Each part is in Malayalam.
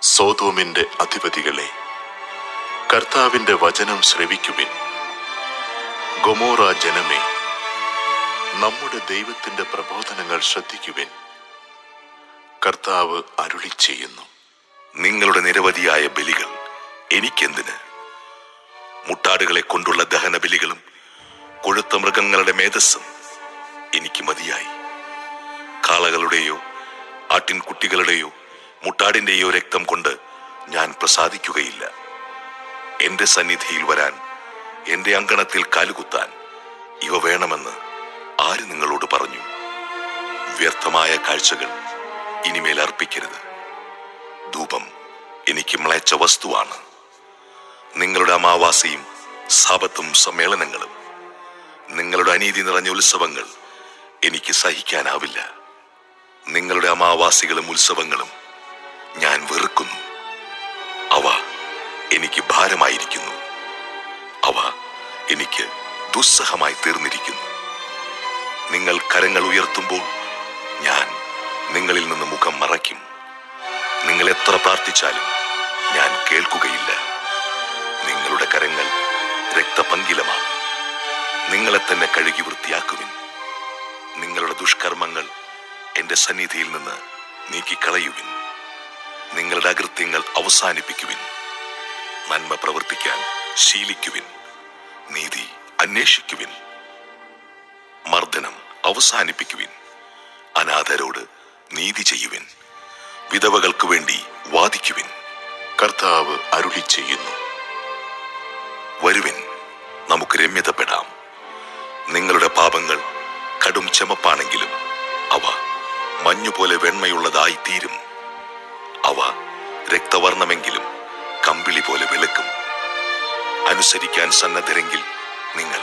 സോദോമിന്റെ അധിപതികളെ, കർത്താവിന്റെ വചനം ശ്രവിക്കുവിൻ. ഗൊമോറ ജനമേ, നമ്മുടെ ദൈവത്തിന്റെ പ്രബോധനങ്ങൾ ശ്രദ്ധിക്കുവിൻ. കർത്താവ് അരുളിച്ചെയ്യുന്നു, നിങ്ങളുടെ നിരവധിയായ ബലികൾ എനിക്കെന്തിന്? മുട്ടാടുകളെ കൊണ്ടുള്ള ദഹന ബലികളും കൊഴുത്ത മൃഗങ്ങളുടെ മേധസ്സും എനിക്ക് മതിയായി. കാളകളുടെയോ ആട്ടിൻകുട്ടികളുടെയോ മുട്ടാടിന്റെയോ രക്തം കൊണ്ട് ഞാൻ പ്രസാദിക്കുകയില്ല. എന്റെ സന്നിധിയിൽ വരാൻ, എന്റെ അങ്കണത്തിൽ കാലുകുത്താൻ ഇവ വേണമെന്ന് ആര് നിങ്ങളോട് പറഞ്ഞു? വ്യർത്ഥമായ കാഴ്ചകൾ ഇനിമേൽ അർപ്പിക്കരുത്. ധൂപം എനിക്ക് മ്ലേച്ഛ വസ്തുവാണ്. നിങ്ങളുടെ അമാവാസിയും സാപത്തും സമ്മേളനങ്ങളും നിങ്ങളുടെ അനീതി നിറഞ്ഞ ഉത്സവങ്ങൾ എനിക്ക് സഹിക്കാനാവില്ല. നിങ്ങളുടെ അമാവാസികളും ഉത്സവങ്ങളും ഞാൻ വെറുക്കുന്നു. അവ എനിക്ക് ഭാരമായിരിക്കുന്നു. അവ എനിക്ക് ദുസ്സഹമായി തീർന്നിരിക്കുന്നു. നിങ്ങൾ കരങ്ങൾ ഉയർത്തുമ്പോൾ ഞാൻ നിങ്ങളിൽ നിന്ന് മുഖം മറയ്ക്കും. നിങ്ങൾ എത്ര പ്രാർത്ഥിച്ചാലും ഞാൻ കേൾക്കുകയില്ല. നിങ്ങളുടെ കരങ്ങൾ രക്തപങ്കിലമാണ്. നിങ്ങളെ തന്നെ കഴുകി വൃത്തിയാക്കുവിൻ. നിങ്ങളുടെ ദുഷ്കർമ്മങ്ങൾ എന്റെ സന്നിധിയിൽ നിന്ന് നീക്കിക്കളയുവിൻ. നിങ്ങളുടെ അകൃത്യങ്ങൾ അവസാനിപ്പിക്കുവിൻ. നന്മ പ്രവർത്തിക്കാൻ ശീലിക്കുവിൻ. നീതി അന്വേഷിക്കുവിൻ. മർദ്ദനം അവസാനിപ്പിക്കുവിൻ. അനാഥരോട് നീതി ചെയ്യുവിൻ. വിധവകൾക്ക് വേണ്ടി വാദിക്കുവിൻ. കർത്താവ് അരുളിച്ചെയ്യുന്നു, വരുവിൻ, നമുക്ക് രമ്യതപ്പെടാം. നിങ്ങളുടെ പാപങ്ങൾ കടും ചെമപ്പാണെങ്കിലും അവ മഞ്ഞുപോലെ വെണ്മയുള്ളതായി തീരും. അവ രക്തവർണ്ണമെങ്കിലും കമ്പിളി പോലെ വെളുക്കും. അനുസരിക്കാൻ സന്നദ്ധരെങ്കിൽ നിങ്ങൾ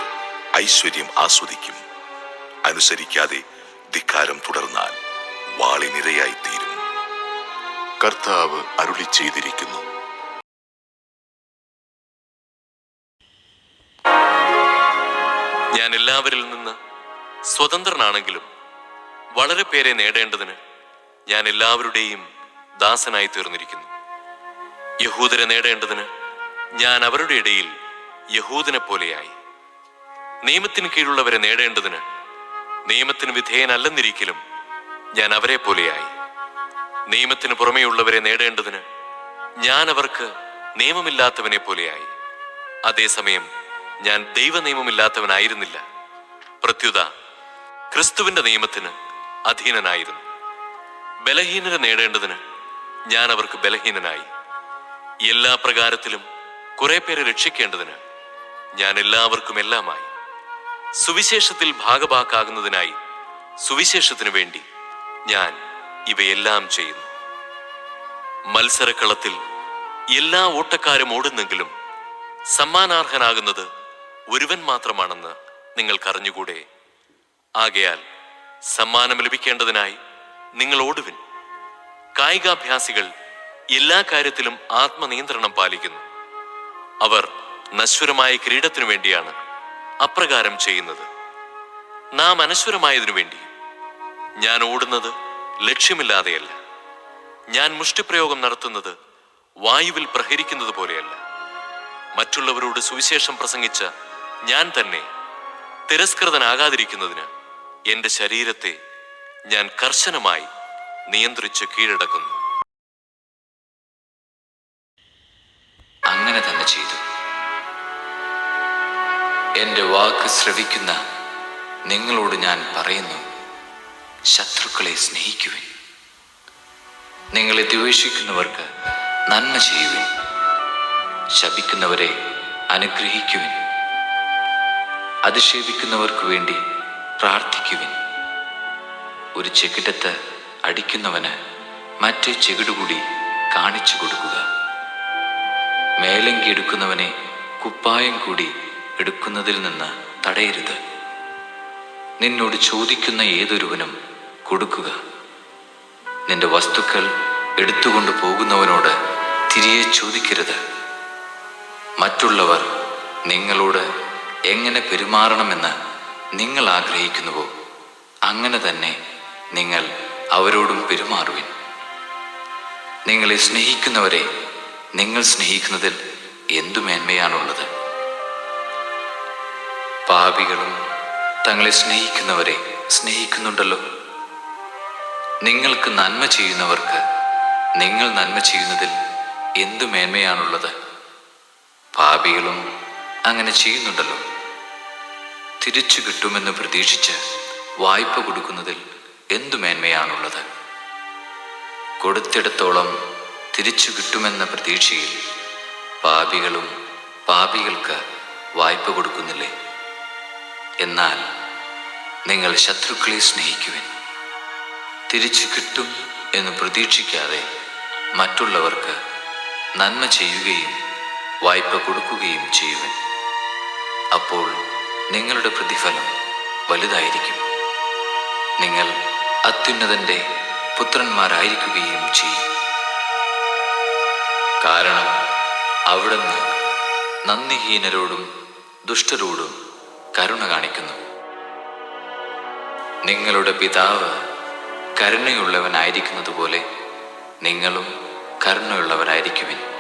ഐശ്വര്യം ആസ്വദിക്കും. അനുസരിക്കാതെ ധിക്കാരം തുടർന്നാൽ വാളിനിരയായി തീരും. കർത്താവ് അരുളിച്ചെയ്തിരിക്കുന്നു. ഞാൻ എല്ലാവരിൽ നിന്ന് സ്വതന്ത്രനാണെങ്കിലും വളരെ പേരെ നേടേണ്ടതിന് ഞാൻ എല്ലാവരുടെയും ദാസനായി തീർന്നിരിക്കുന്നു. യഹൂദരെ നേടേണ്ടതിന് ഞാൻ അവരുടെ ഇടയിൽ യഹൂദനെ പോലെയായി. നിയമത്തിന് കീഴുള്ളവരെ നേടേണ്ടതിന് നിയമത്തിന് വിധേയനല്ലെന്നിരിക്കലും ഞാൻ അവരെ പോലെയായി. നിയമത്തിന് പുറമെയുള്ളവരെ നേടേണ്ടതിന് ഞാൻ അവർക്ക് നിയമമില്ലാത്തവനെ പോലെയായി. അതേസമയം ഞാൻ ദൈവ നിയമമില്ലാത്തവനായിരുന്നില്ല. പ്രത്യുത ക്രിസ്തുവിന്റെ നിയമത്തിന് അധീനനായിരുന്നു. ബലഹീനരെ നേടേണ്ടതിന് ഞാൻ അവർക്ക് ബലഹീനനായി. എല്ലാ പ്രകാരത്തിലും കുറെ പേരെ രക്ഷിക്കേണ്ടതിന് ഞാൻ എല്ലാവർക്കും എല്ലാമായി. സുവിശേഷത്തിൽ ഭാഗഭാക്കാകുന്നതിനായി സുവിശേഷത്തിനു വേണ്ടി ഞാൻ ഇവയെല്ലാം ചെയ്യുന്നു. മത്സരക്കളത്തിൽ എല്ലാ ഓട്ടക്കാരും ഓടുന്നെങ്കിലും സമ്മാനാർഹനാകുന്നത് ഒരുവൻ മാത്രമാണെന്ന് നിങ്ങൾക്കറിഞ്ഞുകൂടെ? ആകയാൽ സമ്മാനം ലഭിക്കേണ്ടതിനായി നിങ്ങൾ ഓടുവിൻ. കായികാഭ്യാസികൾ എല്ലാ കാര്യത്തിലും ആത്മനിയന്ത്രണം പാലിക്കുന്നു. അവർ നശ്വരമായ കിരീടത്തിനു വേണ്ടിയാണ് അപ്രകാരം ചെയ്യുന്നത്. നാം അനശ്വരമായതിനു വേണ്ടി. ഞാൻ ഓടുന്നത് ലക്ഷ്യമില്ലാതെയല്ല. ഞാൻ മുഷ്ടിപ്രയോഗം നടത്തുന്നത് വായുവിൽ പ്രഹരിക്കുന്നത് പോലെയല്ല. മറ്റുള്ളവരോട് സുവിശേഷം പ്രസംഗിച്ച ഞാൻ തന്നെ തിരസ്കൃതനാകാതിരിക്കുന്നതിന് എന്റെ ശരീരത്തെ ഞാൻ കർശനമായി നിയന്ത്രിച്ച് കീഴടക്കുന്നു. അങ്ങനെ തന്നെ ചെയ്തു. എന്റെ വാക്ക് ശ്രവിക്കുന്ന നിങ്ങളോട് ഞാൻ പറയുന്നു, ശത്രുക്കളെ സ്നേഹിക്കുവിൻ. നിങ്ങളെ ദ്വേഷിക്കുന്നവർക്ക് നന്മ ചെയ്യുവിൻ. ശപിക്കുന്നവരെ അനുഗ്രഹിക്കുവിൻ. അധിക്ഷേപിക്കുന്നവർക്ക് വേണ്ടി പ്രാർത്ഥിക്കുവിൻ. ഒരു ചെകിടത്ത് അടിക്കുന്നവന് മറ്റേ ചെകിടുകൂടി കാണിച്ചു കൊടുക്കുക. മേലങ്കി എടുക്കുന്നവനെ കുപ്പായം കൂടി എടുക്കുന്നതിൽ നിന്ന് തടയരുത്. നിന്നോട് ചോദിക്കുന്ന ഏതൊരുവനും കൊടുക്കുക. നിന്റെ വസ്തുക്കൾ എടുത്തുകൊണ്ട് പോകുന്നവനോട് തിരികെ ചോദിക്കരുത്. മറ്റുള്ളവർ നിങ്ങളോട് എങ്ങനെ പെരുമാറണമെന്ന് നിങ്ങൾ ആഗ്രഹിക്കുന്നുവോ അങ്ങനെ തന്നെ നിങ്ങൾ അവരോടും പെരുമാറുവിൻ. നിങ്ങളെ സ്നേഹിക്കുന്നവരെ നിങ്ങൾ സ്നേഹിക്കുന്നതിൽ എന്തു മേന്മയാണുള്ളത്? പാപികളും തങ്ങളെ സ്നേഹിക്കുന്നവരെ സ്നേഹിക്കുന്നുണ്ടല്ലോ. നിങ്ങൾക്ക് നന്മ ചെയ്യുന്നവർക്ക് നിങ്ങൾ നന്മ ചെയ്യുന്നതിൽ എന്തു മേന്മയാണുള്ളത്? പാപികളും അങ്ങനെ ചെയ്യുന്നുണ്ടല്ലോ. തിരിച്ചു കിട്ടുമെന്ന് പ്രതീക്ഷിച്ച് വായ്പ കൊടുക്കുന്നതിൽ എന്തു മേന്മയാണുള്ളത്? കൊടുത്തിടത്തോളം തിരിച്ചു കിട്ടുമെന്ന പ്രതീക്ഷയിൽ പാപികളും പാപികൾക്ക് വായ്പ കൊടുക്കുന്നില്ലേ? എന്നാൽ നിങ്ങൾ ശത്രുക്കളെ സ്നേഹിക്കുവിൻ. തിരിച്ചു കിട്ടും എന്ന് പ്രതീക്ഷിക്കാതെ മറ്റുള്ളവർക്ക് നന്മ ചെയ്യുകയും വായ്പ കൊടുക്കുകയും ചെയ്യുവിൻ. അപ്പോൾ നിങ്ങളുടെ പ്രതിഫലം വലുതായിരിക്കും. നിങ്ങൾ അത്യുന്നതന്റെ പുത്രന്മാരായിരിക്കുകയും ചെയ്യും. കാരണം അവിടുന്ന് നന്ദിഹീനരോടും ദുഷ്ടരോടും കരുണ കാണിക്കുന്നു. നിങ്ങളുടെ പിതാവ് കരുണയുള്ളവനായിരിക്കുന്നത് പോലെ നിങ്ങളും കരുണയുള്ളവരായിരിക്കുവിൻ.